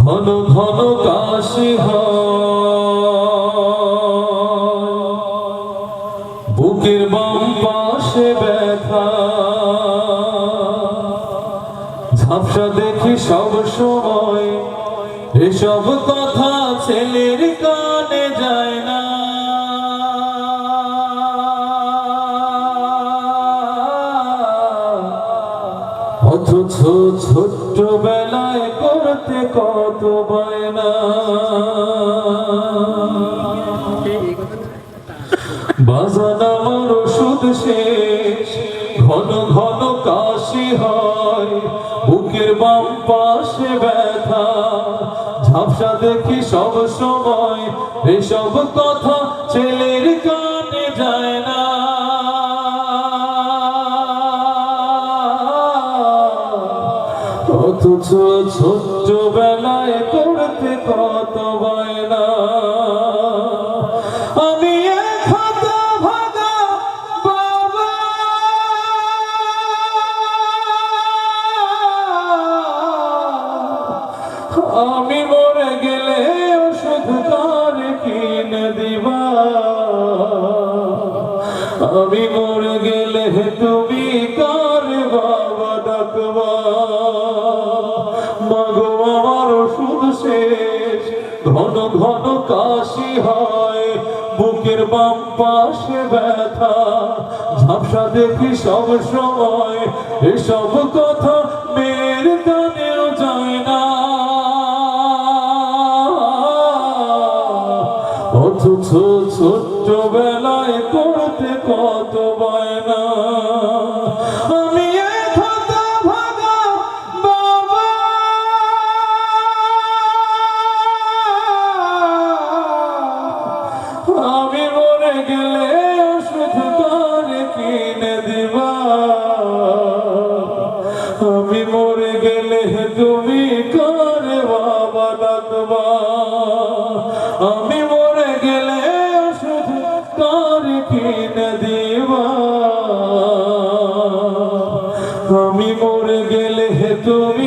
ঘন ঘন কাশি বুকের বাম পাশে ব্যথা ঝাপসা দেখি সব সময় এসব কথা ছেলের কানে যায় না অথচ ছোট্ট বেলায় করতে কত বায়না বাজান আমার ওষুধ শেষ ঘন ঘন কাশি হয় বুকের বাম পাশে ব্যথা ঝাপসা দেখি সব সময় এসব কথা ছেলের কানে যায় না অথচ ছোট্ট বেলায় করতে কত বায়না আমি হতভাগা বাবা আমি মরে গেলে ওষুধ কার কিনে দিবা আমি মরে গেলে তুমি কার বাবা ডাকবা মাগো আমার ওষুধ শেষ ঘন ঘন কাশি হয় বুকের বাম পাশে ব্যথা ঝাপসা দেখি সব সময় এসব কথা মেয়ের কানেও যায় না অথচ ছোট্ট বেলায় করতে কত বায়না আমি হতভাগা বাবা আমি মরে গেলে ওষুধ কার কিনে দিবা আমি মরে গেলে তুমি কার বাবা ডাকবা আমি মরে গেলে ওষুধ কার কিনে দিবা আমি মরে গেলে তুমি